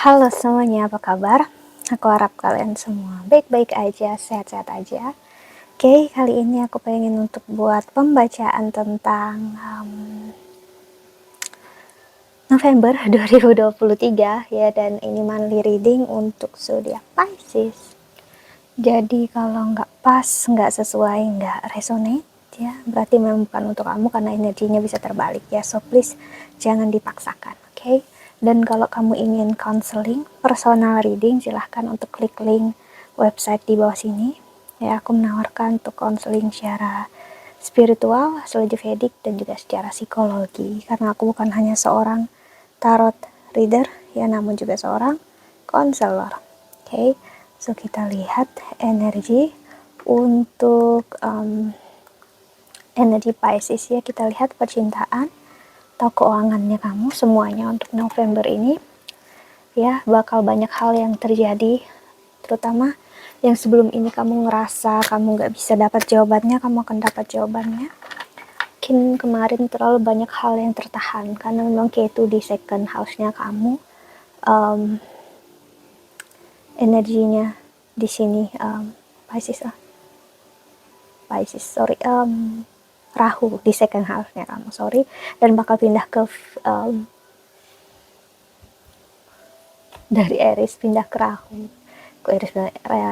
Halo semuanya, apa kabar? Aku harap kalian semua baik-baik aja, sehat-sehat aja. Oke, kali ini aku pengen untuk buat pembacaan tentang November 2023 ya, dan ini monthly reading untuk zodiak Pisces. Jadi kalau nggak pas, nggak sesuai, nggak resonate ya, berarti memang bukan untuk kamu karena energinya bisa terbalik ya. So please jangan dipaksakan, oke? Dan kalau kamu ingin counseling, personal reading, silahkan untuk klik link website di bawah sini ya. Aku menawarkan untuk counseling secara spiritual, astrologi Vedic, dan juga secara psikologi, karena aku bukan hanya seorang tarot reader ya, namun juga seorang konselor. Oke, so kita lihat energi untuk energi Pisces ya. Kita lihat percintaan atau keuangannya kamu semuanya untuk November ini ya. Bakal banyak hal yang terjadi, terutama yang sebelum ini kamu ngerasa kamu nggak bisa dapat jawabannya, kamu akan dapat jawabannya. Mungkin kemarin terlalu banyak hal yang tertahan karena memang Ketu di second house-nya kamu, energinya di sini Pisces Rahu di second house-nya kamu, dan bakal pindah ke dari Aries pindah ke Rahu,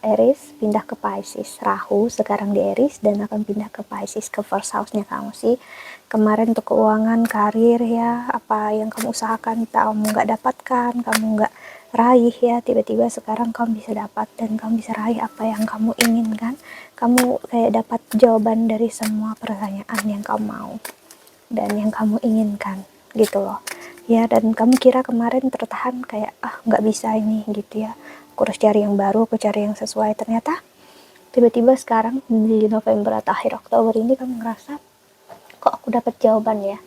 Aries pindah ke Pisces, Rahu sekarang di Aries dan akan pindah ke Pisces, ke first house-nya kamu sih. Kemarin untuk keuangan, karir ya, apa yang kamu usahakan kamu nggak dapatkan, kamu nggak raih ya, tiba-tiba sekarang kamu bisa dapat dan kamu bisa raih apa yang kamu inginkan. Kamu kayak dapat jawaban dari semua pertanyaan yang kamu mau dan yang kamu inginkan gitu loh ya. Dan kamu kira kemarin tertahan kayak nggak bisa ini gitu ya, aku harus cari yang baru, aku cari yang sesuai. Ternyata tiba-tiba sekarang di November atau akhir Oktober ini kamu ngerasa, kok aku dapat jawaban ya.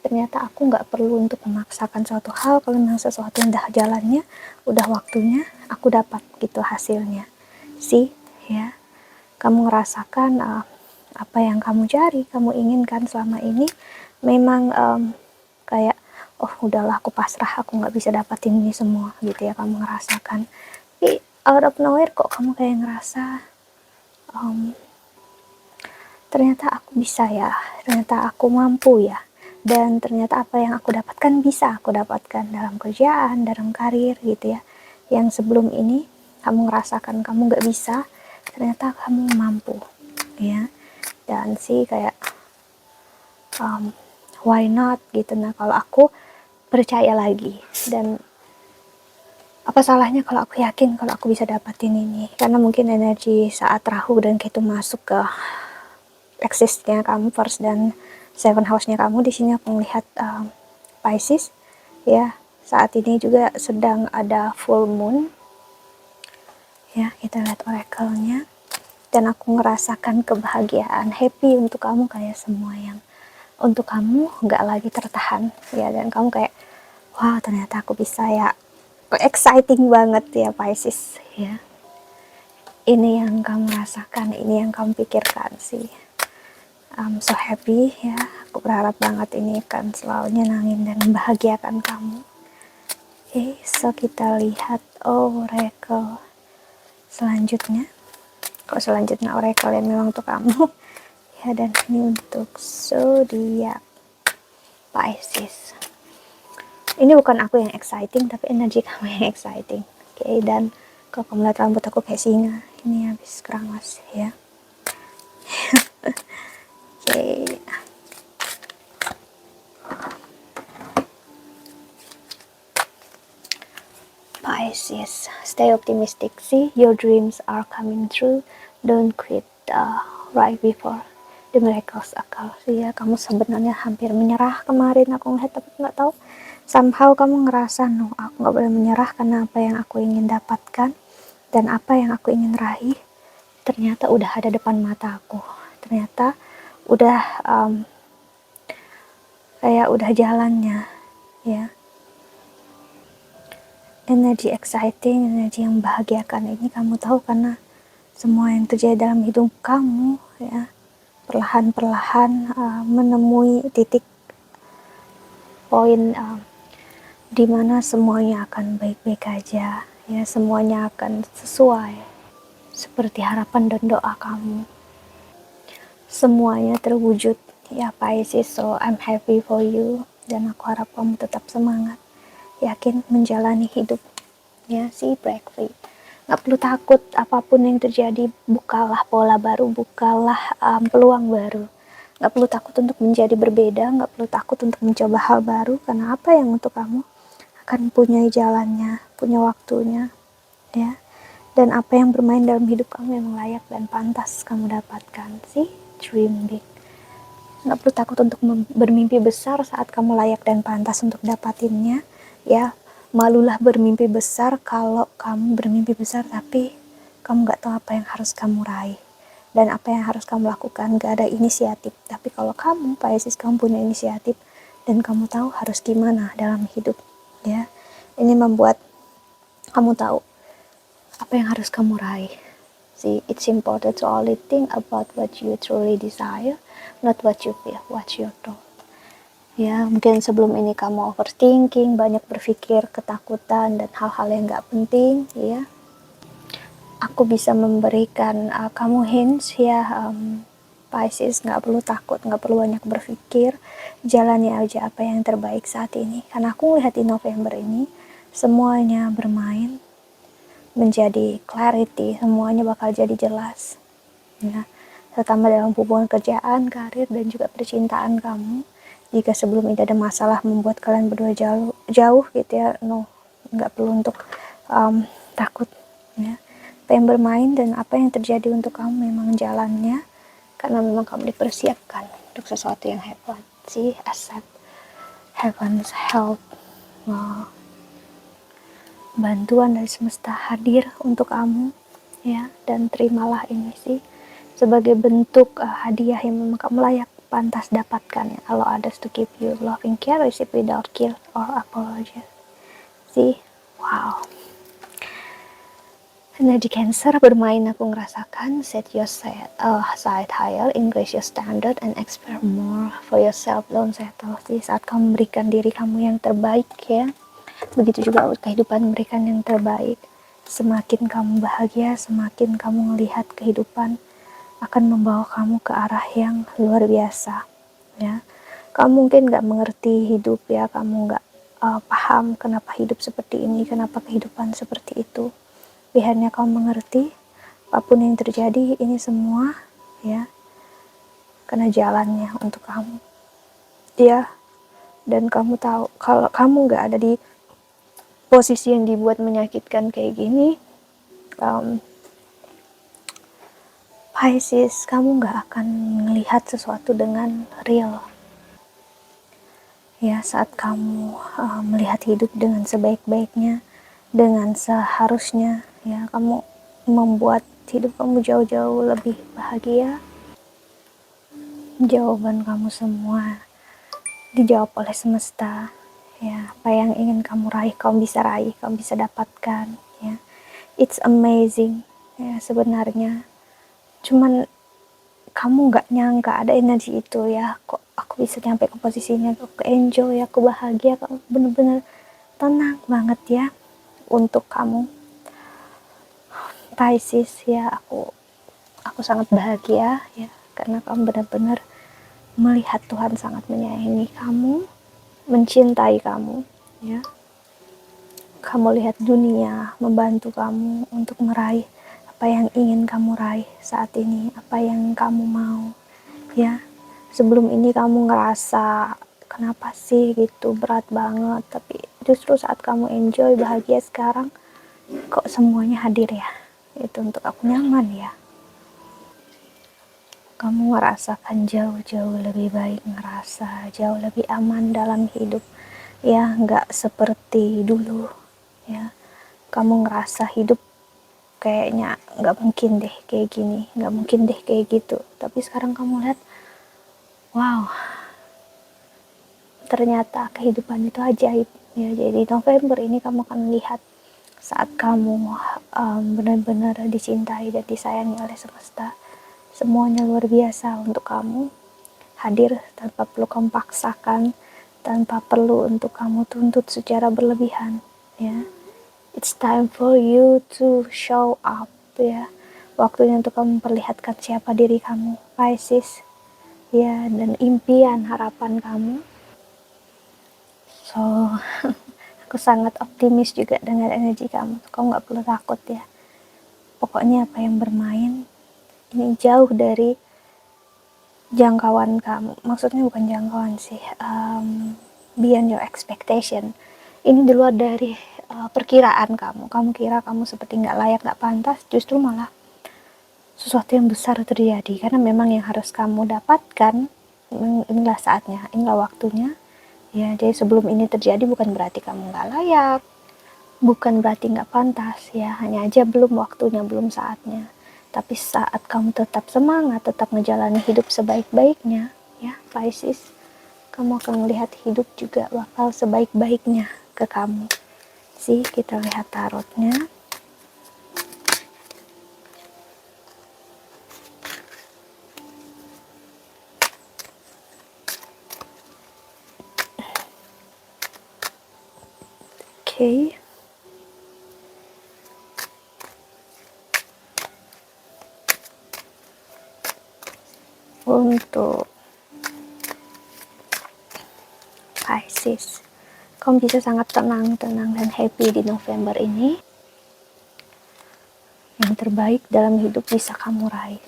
Ternyata aku nggak perlu untuk memaksakan suatu hal, kalau memang sesuatu yang udah jalannya, udah waktunya, aku dapat gitu hasilnya sih ya. Kamu ngerasakan apa yang kamu cari, kamu inginkan selama ini memang kayak udahlah aku pasrah, aku nggak bisa dapatin ini semua gitu ya, kamu ngerasakan. Tapi out of nowhere kok kamu kayak ngerasa ternyata aku bisa ya, ternyata aku mampu ya, dan ternyata apa yang aku dapatkan bisa aku dapatkan dalam kerjaan, dalam karir gitu ya. Yang sebelum ini kamu ngerasakan kamu nggak bisa, ternyata kamu mampu ya. Dan sih kayak why not gitu. Nah kalau aku percaya lagi, dan apa salahnya kalau aku yakin kalau aku bisa dapatin ini, karena mungkin energi saat Rahu dan Ketu masuk ke eksisnya kamu, first dan seven house-nya kamu, di sini aku melihat Pisces ya. Saat ini juga sedang ada full moon ya, kita lihat oracle-nya, dan aku ngerasakan kebahagiaan, happy untuk kamu, kayak semua yang untuk kamu nggak lagi tertahan ya. Dan kamu kayak wah ternyata aku bisa ya, exciting banget ya Pisces ya. Ini yang kamu rasakan, ini yang kamu pikirkan sih. I'm so happy ya, aku berharap banget ini akan selalu nyenangin dan membahagiakan kamu. Oke, so kita lihat oracle selanjutnya. Kok selanjutnya oracle yang memang untuk kamu ya. Dan ini untuk zodiak Pisces. Ini bukan aku yang exciting, tapi energi kamu yang exciting. Oke, dan kalau kamu lihat rambut aku kayak singa, ini habis keramas ya. Oke. Pisces, stay optimistic. See, your dreams are coming true. Don't quit right before the miracles occur. Ya, kamu sebenarnya hampir menyerah kemarin aku ngeliat, tapi nggak tahu, somehow kamu ngerasa no, aku nggak boleh menyerah karena apa yang aku ingin dapatkan dan apa yang aku ingin raih ternyata udah ada depan mata aku. Ternyata udah kayak udah jalannya ya. Energi exciting, energi yang membahagiakan ini kamu tahu karena semua yang terjadi dalam hidup kamu ya, perlahan-perlahan menemui titik poin dimana semuanya akan baik-baik aja, ya semuanya akan sesuai seperti harapan dan doa kamu. Semuanya terwujud ya Pisces, so I'm happy for you, dan aku harap kamu tetap semangat, yakin menjalani hidup, ya see break free. Gak perlu takut apapun yang terjadi, bukalah pola baru, bukalah peluang baru. Gak perlu takut untuk menjadi berbeda, gak perlu takut untuk mencoba hal baru, karena apa yang untuk kamu akan punya jalannya, punya waktunya, ya. Dan apa yang bermain dalam hidup kamu yang layak dan pantas kamu dapatkan, sih dream big. Gak perlu takut untuk bermimpi besar saat kamu layak dan pantas untuk dapatinnya, ya. Malulah bermimpi besar kalau kamu bermimpi besar tapi kamu gak tahu apa yang harus kamu raih dan apa yang harus kamu lakukan, gak ada inisiatif. Tapi kalau kamu Pisces, kamu punya inisiatif dan kamu tahu harus gimana dalam hidup, ya. Ini membuat kamu tahu apa yang harus kamu raih. See, it's important to only think about what you truly desire, not what you feel, what you thought. Ya, mungkin sebelum ini kamu overthinking, banyak berpikir, ketakutan, dan hal-hal yang gak penting, ya. Aku bisa memberikan kamu hints, ya, Pisces, gak perlu takut, gak perlu banyak berpikir, jalani aja apa yang terbaik saat ini. Karena aku melihat di November ini, semuanya bermain menjadi clarity, semuanya bakal jadi jelas, ya. Terutama dalam hubungan kerjaan, karir, dan juga percintaan kamu. Jika sebelum ini ada masalah membuat kalian berdua jauh gitu ya, no, nggak perlu untuk takut, ya. Apa yang bermain dan apa yang terjadi untuk kamu memang jalannya, karena memang kamu dipersiapkan untuk sesuatu yang hebat, sih. Accept heaven's help, bantuan dari semesta hadir untuk kamu, ya. Dan terimalah ini sih sebagai bentuk hadiah yang memang kamu layak pantas dapatkan, ya. Allow others to give you loving care, receive without guilt or apology. See, wow. Energi Cancer bermain, aku ngerasakan set your side higher, increase your standard, and expect more for yourself, don't settle. Sih, saat kamu memberikan diri kamu yang terbaik, ya, begitu juga kehidupan memberikan yang terbaik. Semakin kamu bahagia, semakin kamu melihat kehidupan akan membawa kamu ke arah yang luar biasa, ya. Kamu mungkin gak mengerti hidup, ya, kamu gak paham kenapa hidup seperti ini, kenapa kehidupan seperti itu. Pilihannya kamu mengerti, apapun yang terjadi ini semua, ya, karena jalannya untuk kamu, ya. Dan kamu tahu kalau kamu gak ada di posisi yang dibuat menyakitkan kayak gini, Pisces, kamu gak akan melihat sesuatu dengan real, ya. Saat kamu melihat hidup dengan sebaik-baiknya, dengan seharusnya, ya, kamu membuat hidup kamu jauh-jauh lebih bahagia. Jawaban kamu semua dijawab oleh semesta, ya. Apa yang ingin kamu raih, kamu bisa raih, kamu bisa dapatkan, ya. It's amazing, ya, sebenarnya. Cuman kamu gak nyangka ada energi itu, ya. Kok aku bisa nyampe ke posisinya, aku enjoy, aku bahagia, kamu bener-bener tenang banget, ya, untuk kamu Pisces, ya. Aku sangat bahagia, ya, karena kamu benar-benar melihat Tuhan sangat menyayangi kamu, mencintai kamu, ya. Kamu lihat dunia membantu kamu untuk meraih apa yang ingin kamu raih saat ini, apa yang kamu mau, ya. Sebelum ini kamu ngerasa kenapa sih gitu, berat banget, tapi justru saat kamu enjoy, bahagia sekarang, kok semuanya hadir, ya. Itu untuk aku nyaman, ya. Kamu merasakan jauh-jauh lebih baik, ngerasa jauh lebih aman dalam hidup, ya. Nggak seperti dulu, ya. Kamu ngerasa hidup kayaknya nggak mungkin deh kayak gini, nggak mungkin deh kayak gitu, tapi sekarang kamu lihat, wow, ternyata kehidupan itu ajaib, ya. Jadi November ini kamu akan lihat saat kamu benar-benar dicintai dan disayangi oleh semesta, semuanya luar biasa untuk kamu, hadir tanpa perlu kamu paksakan, tanpa perlu untuk kamu tuntut secara berlebihan, ya. It's time for you to show up, ya. Waktunya untuk kamu memperlihatkan siapa diri kamu, Pisces, ya, dan impian harapan kamu. So aku sangat optimis juga dengan energi kamu. Kamu nggak perlu takut, ya. Pokoknya apa yang bermain ini jauh dari jangkauan kamu. Maksudnya bukan jangkauan sih, beyond your expectation. Ini di luar dari perkiraan kamu. Kamu kira kamu seperti nggak layak, nggak pantas, justru malah sesuatu yang besar terjadi. Karena memang yang harus kamu dapatkan, inilah saatnya, inilah waktunya. Ya, jadi sebelum ini terjadi bukan berarti kamu nggak layak, bukan berarti nggak pantas, ya. Hanya aja belum waktunya, belum saatnya. Tapi saat kamu tetap semangat, tetap menjalani hidup sebaik-baiknya, ya Pisces, kamu akan melihat hidup juga bakal sebaik-baiknya ke kamu. Sih, kita lihat tarotnya. Oke. Untuk Pisces, kamu bisa sangat tenang dan happy di November ini. Yang terbaik dalam hidup bisa kamu raih,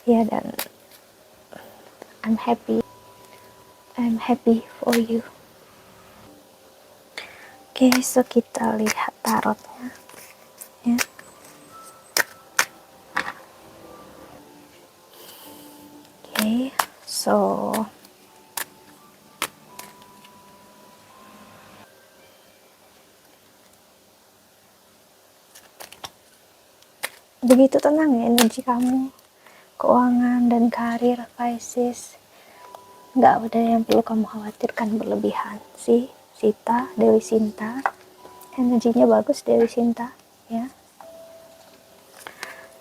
ya. Dan I'm happy for you. Oke, so kita lihat tarotnya, ya. Oke, so begitu tenang ya energi kamu, keuangan dan karir Pisces. Nggak ada yang perlu kamu khawatirkan berlebihan. Sih, Sita, Dewi Sinta, energinya bagus Dewi Sinta, ya.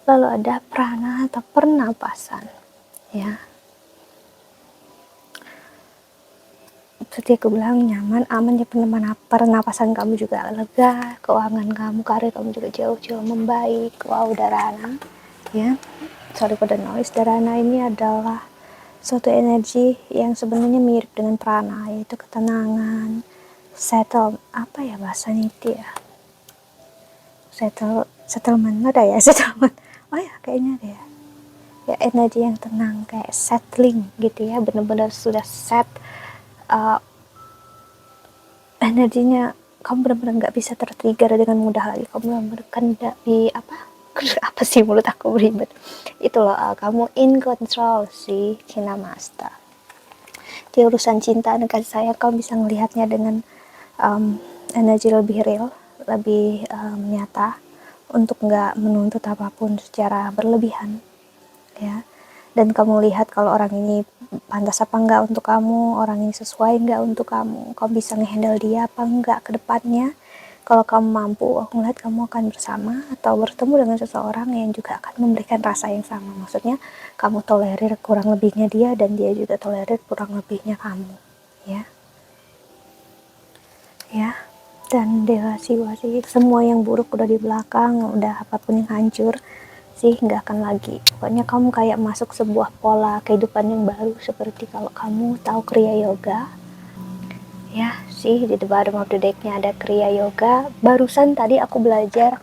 Lalu ada prana atau pernapasan, ya. Seperti aku bilang, nyaman, aman, ya. Pernapasan kamu juga lega, keuangan kamu, karir kamu juga jauh-jauh membaik. Wow, Dharana, ya. Sorry for the noise. Dharana ini adalah suatu energi yang sebenarnya mirip dengan prana, yaitu ketenangan, settle, apa ya bahasanya itu, ya, settlement, ada ya, settlement, oh ya kayaknya ada, ya. Ya, energi yang tenang, kayak settling gitu, ya, benar-benar sudah set, energinya kamu benar-benar nggak bisa tertrigger dengan mudah lagi. Kamu benar-benar kendak di apa sih, mulut aku beribet itu loh, kamu in control sih, Cina Master. Di urusan cinta dan kasih sayang kamu bisa melihatnya dengan energi lebih real, lebih nyata, untuk nggak menuntut apapun secara berlebihan, ya. Dan kamu lihat kalau orang ini pantas apa enggak untuk kamu, orang ini sesuai enggak untuk kamu, kamu bisa ngehandle dia apa enggak ke depannya. Kalau kamu mampu, aku ngeliat kamu akan bersama atau bertemu dengan seseorang yang juga akan memberikan rasa yang sama. Maksudnya kamu tolerir kurang lebihnya dia dan dia juga tolerir kurang lebihnya kamu, ya. Ya, dan Dewa Siwa sih, semua yang buruk udah di belakang, udah apapun yang hancur sih nggak akan lagi. Pokoknya kamu kayak masuk sebuah pola kehidupan yang baru, seperti kalau kamu tahu Kriya Yoga, ya sih, di the bottom of the deck-nya ada Kriya Yoga. Barusan tadi aku belajar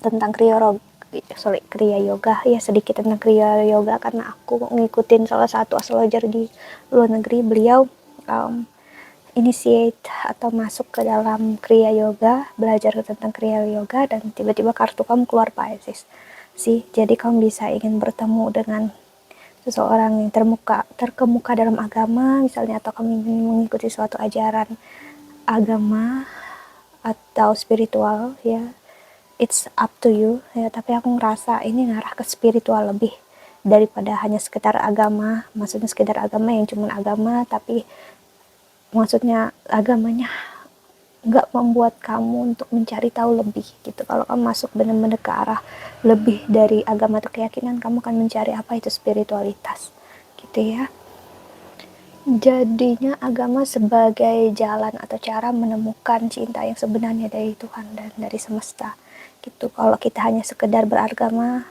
tentang Kriya Yoga, ya, sedikit tentang Kriya Yoga karena aku ngikutin salah satu astrologer di luar negeri. Beliau initiate atau masuk ke dalam Kriya Yoga, belajar tentang Kriya Yoga, dan tiba-tiba kartu kamu keluar Pisces sih. Jadi kamu bisa ingin bertemu dengan seseorang yang terkemuka dalam agama misalnya, atau kamu ingin mengikuti suatu ajaran agama atau spiritual, ya, it's up to you, ya. Tapi aku ngerasa ini ngarah ke spiritual lebih daripada hanya sekedar agama. Maksudnya sekedar agama yang cuma agama, tapi maksudnya agamanya nggak membuat kamu untuk mencari tahu lebih gitu. Kalau kamu masuk benar-benar ke arah lebih dari agama atau keyakinan, kamu akan mencari apa itu spiritualitas gitu, ya. jadinya agama sebagai jalan atau cara menemukan cinta yang sebenarnya dari Tuhan dan dari semesta gitu. Kalau kita hanya sekedar beragama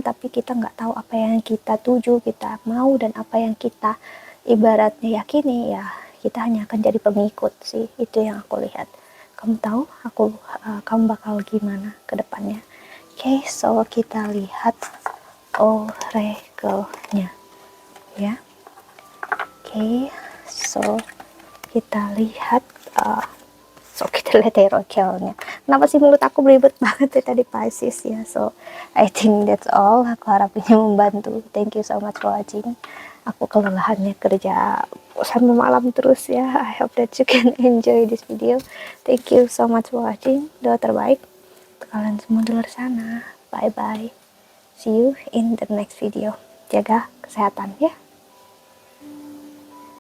tapi kita nggak tahu apa yang kita tuju, kita mau, dan apa yang kita ibaratnya yakini, ya kita hanya akan jadi pengikut sih. Itu yang aku lihat. Kamu tahu kamu bakal gimana ke depannya. Oke, so kita lihat oracle-nya ya. Oke, so kita lihat oracle-nya. Kenapa sih mulut aku beribet banget ya tadi Pisces ya. So I think that's all. Aku harap ini membantu. Thank you so much for watching. Aku kelelahannya kerja sampai malam terus ya. I hope that you can enjoy this video. Thank you so much for watching. Doa terbaik untuk kalian semua di luar sana. Bye bye. See you in the next video. Jaga kesehatan ya.